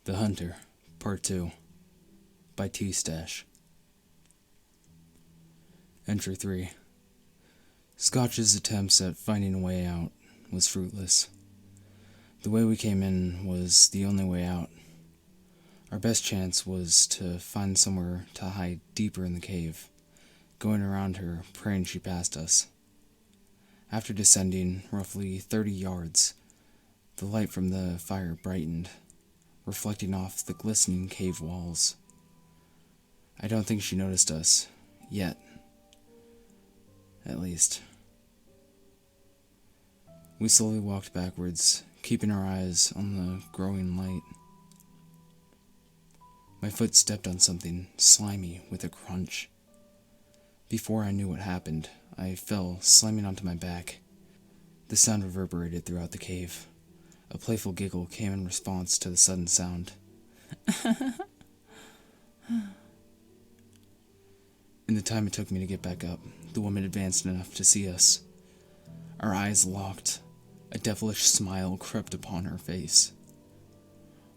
The Hunter, Part 2, by T-Stash. Entry 3. Scotch's attempts at finding a way out was fruitless. The way we came in was the only way out. Our best chance was to find somewhere to hide deeper in the cave, going around her, praying she passed us. After descending roughly 30 yards, the light from the fire brightened, reflecting off the glistening cave walls. I don't think she noticed us, yet. At least. We slowly walked backwards, keeping our eyes on the growing light. My foot stepped on something slimy with a crunch. Before I knew what happened, I fell, slamming onto my back. The sound reverberated throughout the cave. A playful giggle came in response to the sudden sound. In the time it took me to get back up, the woman advanced enough to see us. Our eyes locked. A devilish smile crept upon her face.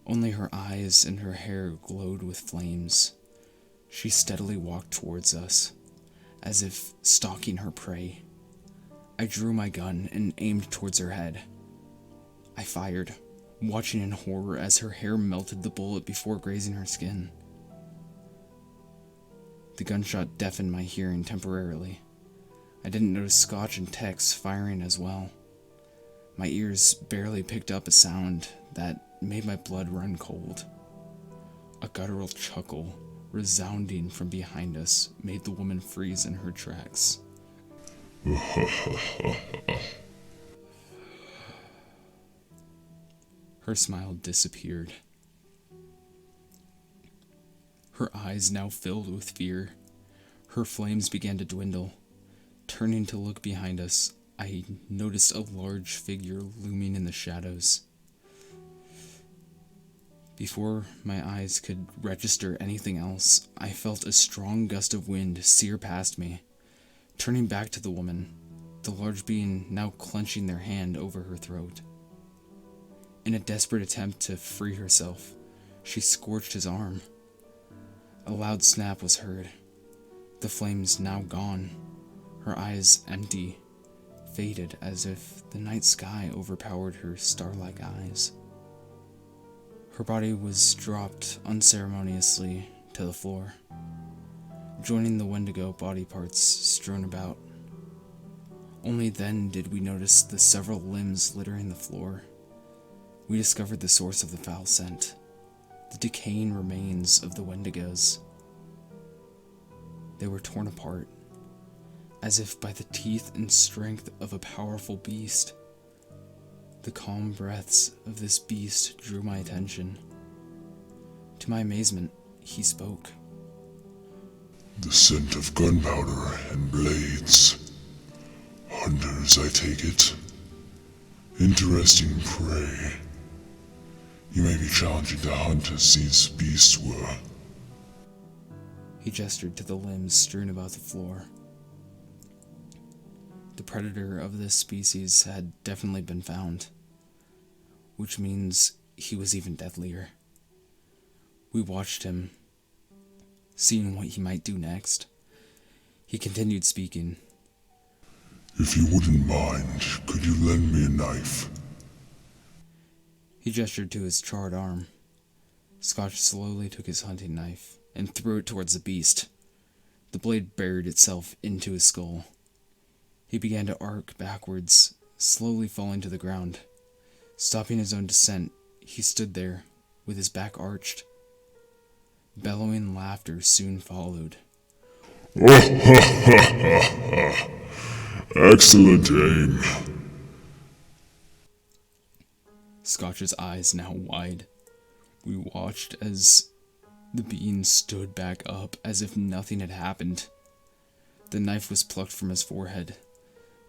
Only her eyes and her hair glowed with flames. She steadily walked towards us, as if stalking her prey. I drew my gun and aimed towards her head. I fired, watching in horror as her hair melted the bullet before grazing her skin. The gunshot deafened my hearing temporarily. I didn't notice Scotch and Tex firing as well. My ears barely picked up a sound that made my blood run cold. A guttural chuckle, resounding from behind us, made the woman freeze in her tracks. Her smile disappeared. Her eyes now filled with fear. Her flames began to dwindle. Turning to look behind us, I noticed a large figure looming in the shadows. Before my eyes could register anything else, I felt a strong gust of wind sear past me. Turning back to the woman, the large being now clenching their hand over her throat. In a desperate attempt to free herself, she scorched his arm. A loud snap was heard. The flames now gone, her eyes empty, faded as if the night sky overpowered her star-like eyes. Her body was dropped unceremoniously to the floor, joining the Wendigo body parts strewn about. Only then did we notice the several limbs littering the floor. We discovered the source of the foul scent, the decaying remains of the Wendigos. They were torn apart, as if by the teeth and strength of a powerful beast. The calm breaths of this beast drew my attention. To my amazement, he spoke. The scent of gunpowder and blades. Hunters, I take it. Interesting prey. You may be challenging to hunt as these beasts were. He gestured to the limbs strewn about the floor. The predator of this species had definitely been found, which means he was even deadlier. We watched him, seeing what he might do next. He continued speaking. If you wouldn't mind, could you lend me a knife? He gestured to his charred arm. Scotch slowly took his hunting knife and threw it towards the beast. The blade buried itself into his skull. He began to arc backwards, slowly falling to the ground. Stopping his own descent, he stood there, with his back arched. Bellowing laughter soon followed. Excellent aim. Scotch's eyes now wide. We watched as the being stood back up as if nothing had happened. The knife was plucked from his forehead.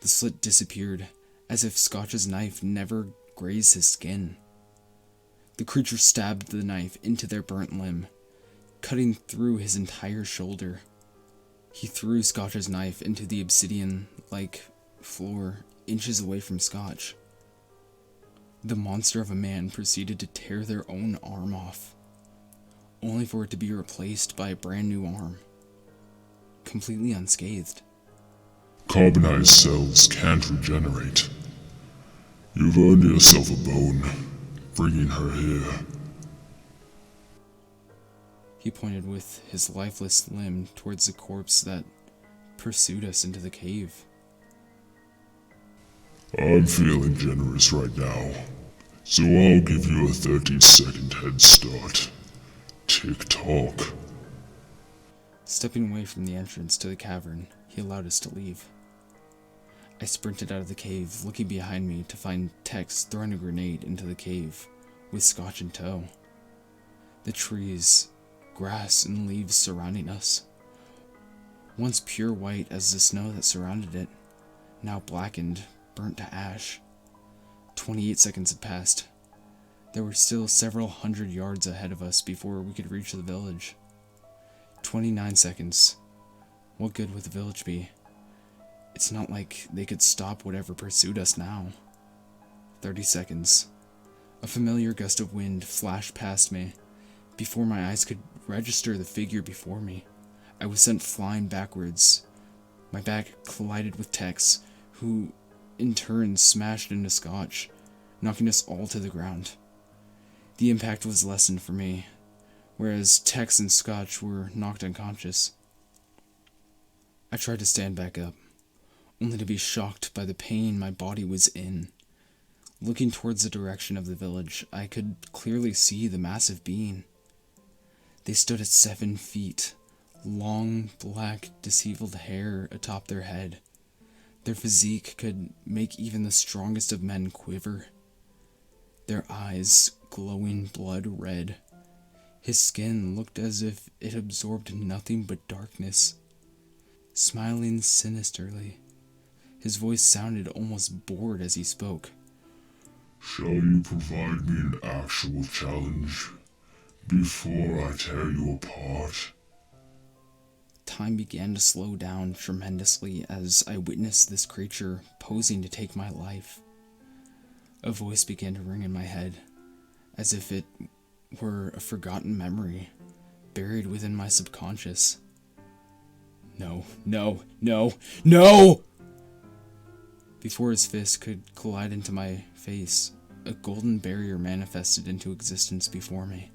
The slit disappeared, as if Scotch's knife never grazed his skin. The creature stabbed the knife into their burnt limb, cutting through his entire shoulder. He threw Scotch's knife into the obsidian-like floor, inches away from Scotch. The monster of a man proceeded to tear their own arm off, only for it to be replaced by a brand new arm, completely unscathed. Carbonized cells can't regenerate. You've earned yourself a bone, bringing her here. He pointed with his lifeless limb towards the corpse that pursued us into the cave. I'm feeling generous right now, so I'll give you a 30-second head start. Tick-tock. Stepping away from the entrance to the cavern, he allowed us to leave. I sprinted out of the cave, looking behind me to find Tex throwing a grenade into the cave, with Scotch in tow. The trees, grass, and leaves surrounding us, once pure white as the snow that surrounded it, now blackened, burnt to ash. 28 seconds had passed. There were still several hundred yards ahead of us before we could reach the village. 29 seconds. What good would the village be? It's not like they could stop whatever pursued us now. 30 seconds. A familiar gust of wind flashed past me. Before my eyes could register the figure before me, I was sent flying backwards. My back collided with Tex, who in turn smashed into Scotch, knocking us all to the ground. The impact was lessened for me, whereas Tex and Scotch were knocked unconscious. I tried to stand back up, only to be shocked by the pain my body was in. Looking towards the direction of the village, I could clearly see the massive being. They stood at 7 feet, long, black, disheveled hair atop their head. Their physique could make even the strongest of men quiver. Their eyes glowing blood red. His skin looked as if it absorbed nothing but darkness. Smiling sinisterly, his voice sounded almost bored as he spoke. Shall you provide me an actual challenge before I tear you apart? Time began to slow down tremendously as I witnessed this creature posing to take my life. A voice began to ring in my head, as if it were a forgotten memory, buried within my subconscious. No, no, no, no! Before his fist could collide into my face, a golden barrier manifested into existence before me.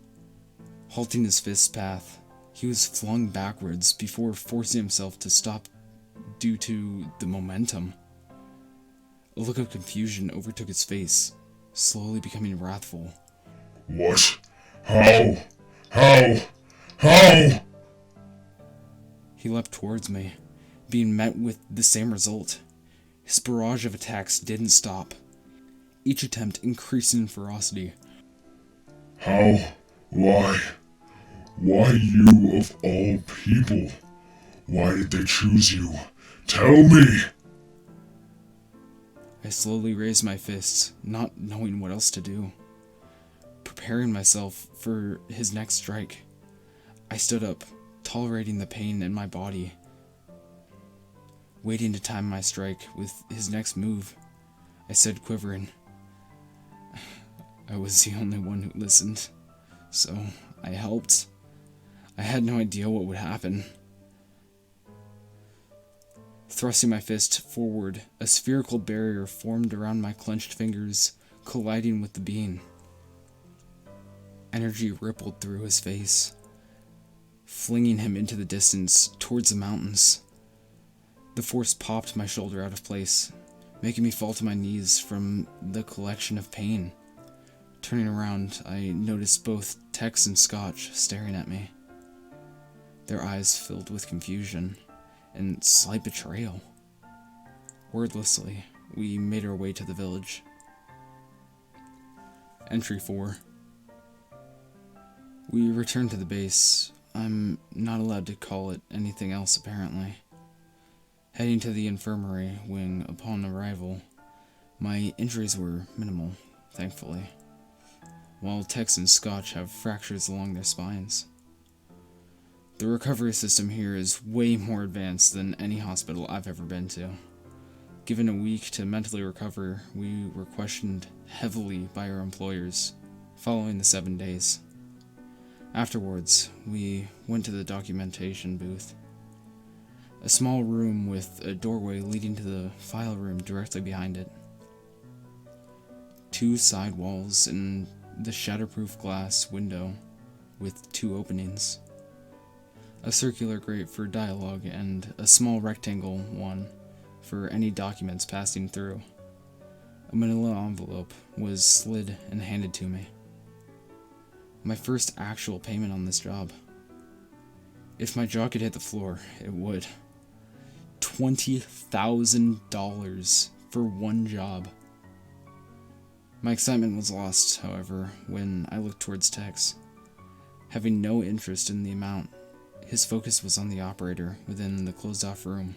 Halting his fist's path, he was flung backwards before forcing himself to stop due to the momentum. A look of confusion overtook his face, slowly becoming wrathful. What? How? How? He leapt towards me, being met with the same result. His barrage of attacks didn't stop, each attempt increasing in ferocity. How? Why? Why you of all people? Why did they choose you? Tell me! I slowly raised my fists, not knowing what else to do. Preparing myself for his next strike, I stood up, tolerating the pain in my body, waiting to time my strike with his next move. I said, quivering. I was the only one who listened, so I helped. I had no idea what would happen. Thrusting my fist forward, a spherical barrier formed around my clenched fingers, colliding with the being. Energy rippled through his face, flinging him into the distance towards the mountains. The force popped my shoulder out of place, making me fall to my knees from the collection of pain. Turning around, I noticed both Tex and Scotch staring at me, their eyes filled with confusion and slight betrayal. Wordlessly, we made our way to the village. Entry 4. We returned to the base. I'm not allowed to call it anything else, apparently. Heading to the infirmary wing upon arrival, my injuries were minimal, thankfully, while Tex and Scotch have fractures along their spines. The recovery system here is way more advanced than any hospital I've ever been to. Given a week to mentally recover, we were questioned heavily by our employers following the 7 days. Afterwards, we went to the documentation booth, a small room with a doorway leading to the file room directly behind it. 2 side walls and the shatterproof glass window with 2 openings. A circular grate for dialogue and a small rectangle one for any documents passing through. A manila envelope was slid and handed to me. My first actual payment on this job. If my jaw could hit the floor, it would. $20,000 for one job. My excitement was lost, however, when I looked towards Tex. Having no interest in the amount, his focus was on the operator within the closed-off room.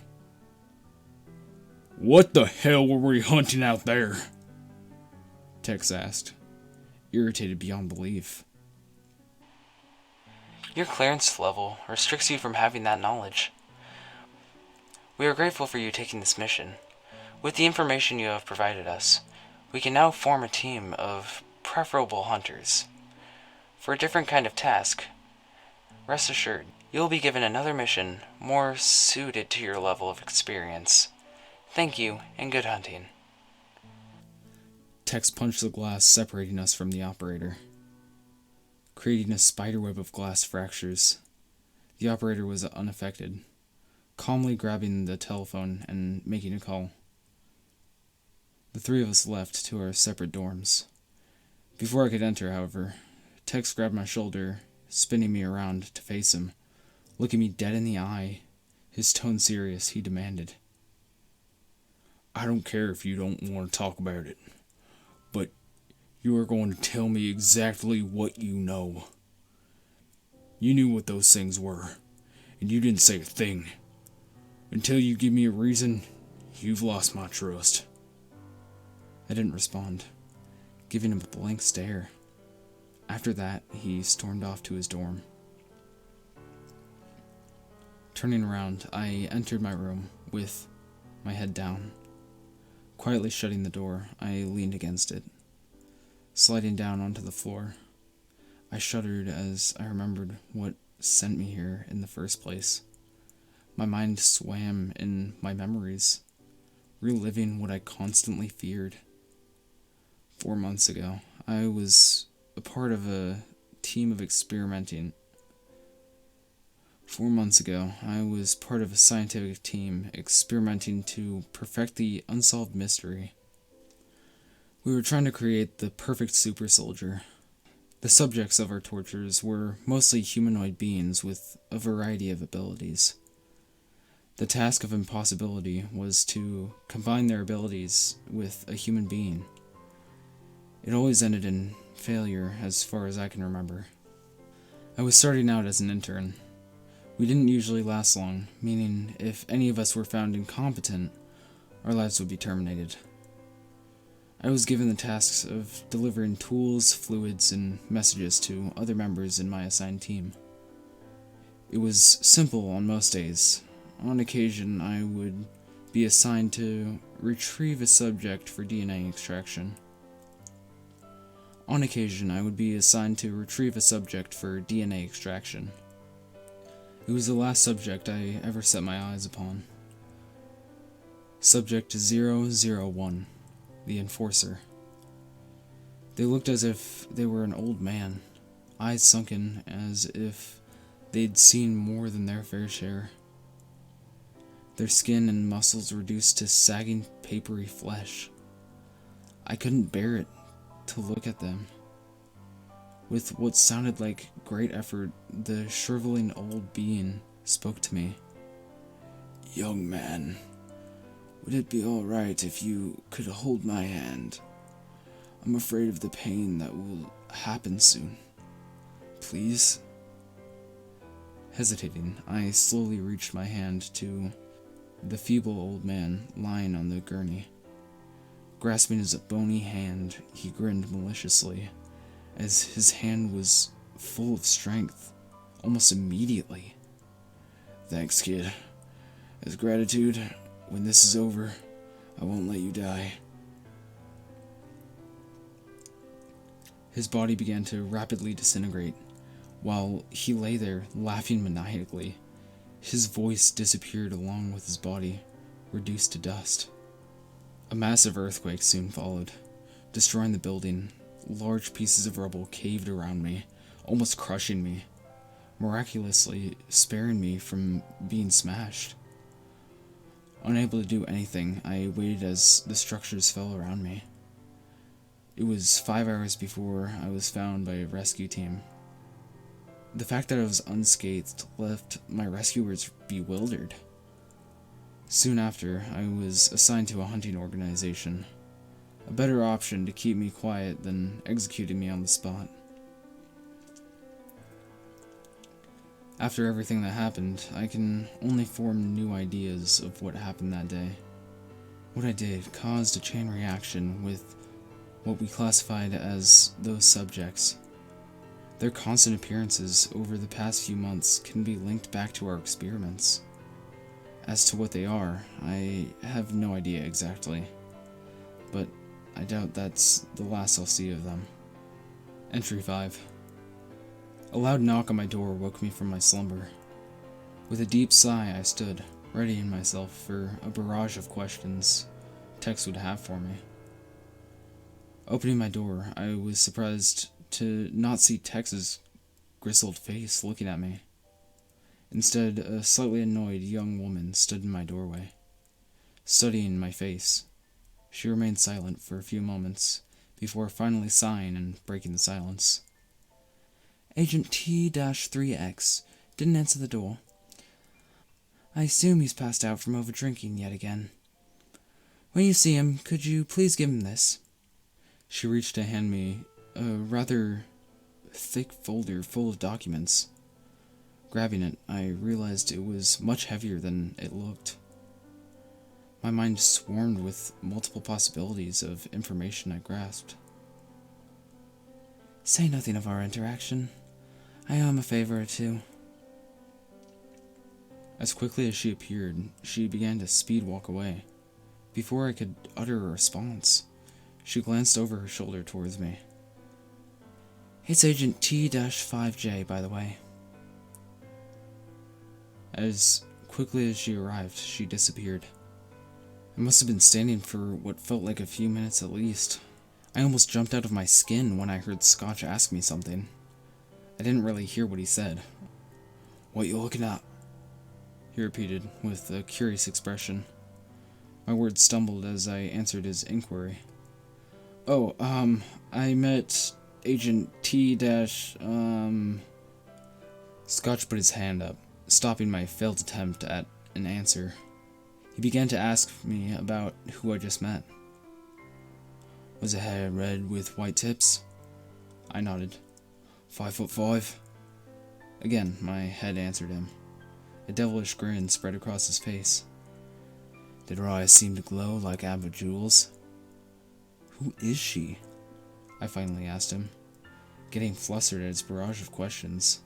"What the hell were we hunting out there?" Tex asked, irritated beyond belief. Your clearance level restricts you from having that knowledge. We are grateful for you taking this mission. With the information you have provided us, we can now form a team of preferable hunters. For a different kind of task, rest assured, you will be given another mission more suited to your level of experience. Thank you, and good hunting. Tex punched the glass separating us from the operator, creating a spiderweb of glass fractures. The operator was unaffected, calmly grabbing the telephone and making a call. The 3 of us left to our separate dorms. Before I could enter, however, Tex grabbed my shoulder, spinning me around to face him. Looking me dead in the eye, his tone serious, he demanded, "I don't care if you don't want to talk about it, but you are going to tell me exactly what you know. You knew what those things were, and you didn't say a thing. Until you give me a reason, you've lost my trust." I didn't respond, giving him a blank stare. After that, he stormed off to his dorm. Turning around, I entered my room with my head down. Quietly shutting the door, I leaned against it, sliding down onto the floor. I shuddered as I remembered what sent me here in the first place. My mind swam in my memories, reliving what I constantly feared. 4 months ago, I was a part of a team of experimenting. 4 months ago, I was part of a scientific team experimenting to perfect the unsolved mystery. We were trying to create the perfect super soldier. The subjects of our tortures were mostly humanoid beings with a variety of abilities. The task of impossibility was to combine their abilities with a human being. It always ended in failure, as far as I can remember. I was starting out as an intern. We didn't usually last long, meaning if any of us were found incompetent, our lives would be terminated. I was given the tasks of delivering tools, fluids, and messages to other members in my assigned team. It was simple on most days. On occasion, I would be assigned to retrieve a subject for DNA extraction. On occasion, I would be assigned to retrieve a subject for DNA extraction. It was the last subject I ever set my eyes upon. Subject 001, the Enforcer. They looked as if they were an old man, eyes sunken as if they'd seen more than their fair share. Their skin and muscles reduced to sagging, papery flesh. I couldn't bear it to look at them. With what sounded like great effort, the shriveling old being spoke to me. "Young man, would it be all right if you could hold my hand? I'm afraid of the pain that will happen soon. Please?" Hesitating, I slowly reached my hand to the feeble old man lying on the gurney. Grasping his bony hand, he grinned maliciously, as his hand was full of strength, almost immediately. "Thanks, kid. As gratitude, when this is over, I won't let you die. His body began to rapidly disintegrate, while he lay there laughing maniacally. His voice disappeared along with his body, reduced to dust. A massive earthquake soon followed, destroying the building. Large pieces of rubble caved around me, almost crushing me, miraculously sparing me from being smashed. Unable to do anything, I waited as the structures fell around me. It was 5 hours before I was found by a rescue team. The fact that I was unscathed left my rescuers bewildered. Soon after, I was assigned to a hunting organization, a better option to keep me quiet than executing me on the spot. After everything that happened, I can only form new ideas of what happened that day. What I did caused a chain reaction with what we classified as those subjects. Their constant appearances over the past few months can be linked back to our experiments. As to what they are, I have no idea exactly, but I doubt that's the last I'll see of them. Entry 5. A loud knock on my door woke me from my slumber. With a deep sigh, I stood, readying myself for a barrage of questions Tex would have for me. Opening my door, I was surprised to not see Tex's grizzled face looking at me. Instead, a slightly annoyed young woman stood in my doorway, studying my face. She remained silent for a few moments, before finally sighing and breaking the silence. Agent T-3X didn't answer the door. I assume he's passed out from overdrinking yet again. When you see him, could you please give him this? She reached to hand me a rather thick folder full of documents. Grabbing it, I realized it was much heavier than it looked. My mind swarmed with multiple possibilities of information I grasped. Say nothing of our interaction. I owe him a favor or two. As quickly as she appeared, she began to speed walk away. Before I could utter a response, she glanced over her shoulder towards me. It's Agent T-5J, by the way. As quickly as she arrived, she disappeared. I must have been standing for what felt like a few minutes at least. I almost jumped out of my skin when I heard Scotch ask me something. I didn't really hear what he said. What you looking at? He repeated, with a curious expression. My words stumbled as I answered his inquiry. Oh, I met Agent T- Scotch put his hand up, stopping my failed attempt at an answer. He began to ask me about who I just met. Was her hair red with white tips? I nodded. 5'5". Again, my head answered him. A devilish grin spread across his face. Did her eyes seem to glow like amber jewels? Who is she? I finally asked him, getting flustered at his barrage of questions.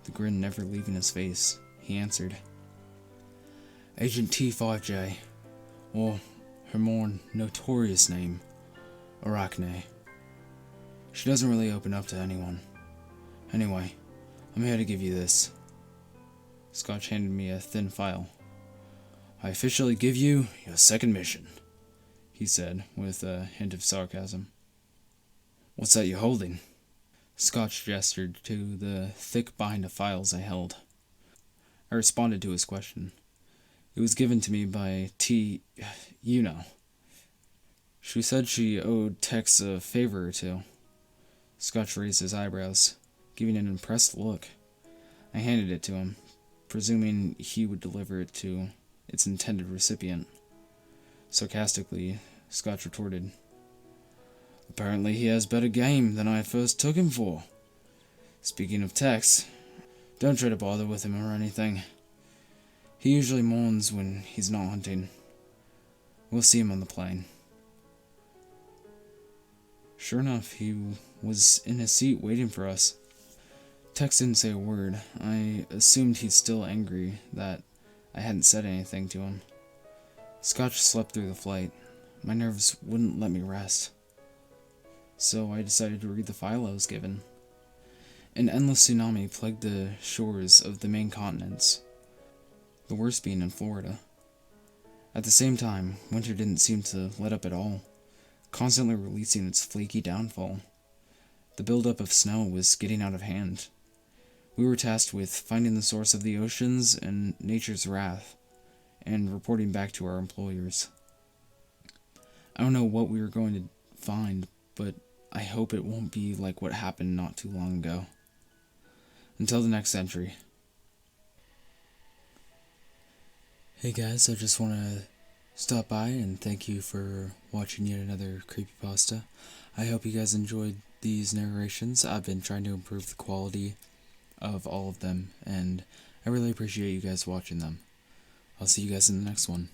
The grin never leaving his face, he answered. Agent T-5J, or her more notorious name, Arachne. She doesn't really open up to anyone. Anyway, I'm here to give you this. Scotch handed me a thin file. I officially give you your second mission, he said, with a hint of sarcasm. What's that you're holding? Scotch gestured to the thick bind of files I held. I responded to his question. It was given to me by T... you know. She said she owed Tex a favor or two. Scotch raised his eyebrows, giving an impressed look. I handed it to him, presuming he would deliver it to its intended recipient. Sarcastically, Scotch retorted, Apparently he has better game than I first took him for. Speaking of Tex, don't try to bother with him or anything. He usually mourns when he's not hunting. We'll see him on the plane. Sure enough, he was in his seat waiting for us. Tex didn't say a word. I assumed he's still angry that I hadn't said anything to him. Scotch slept through the flight, my nerves wouldn't let me rest. So I decided to read the file I was given. An endless tsunami plagued the shores of the main continents, the worst being in Florida. At the same time, winter didn't seem to let up at all, constantly releasing its flaky downfall. The buildup of snow was getting out of hand. We were tasked with finding the source of the oceans and nature's wrath, and reporting back to our employers. I don't know what we were going to find, but I hope it won't be like what happened not too long ago. Until the next entry. Hey guys, I just want to stop by and thank you for watching yet another creepypasta. I hope you guys enjoyed these narrations. I've been trying to improve the quality of all of them, and I really appreciate you guys watching them. I'll see you guys in the next one.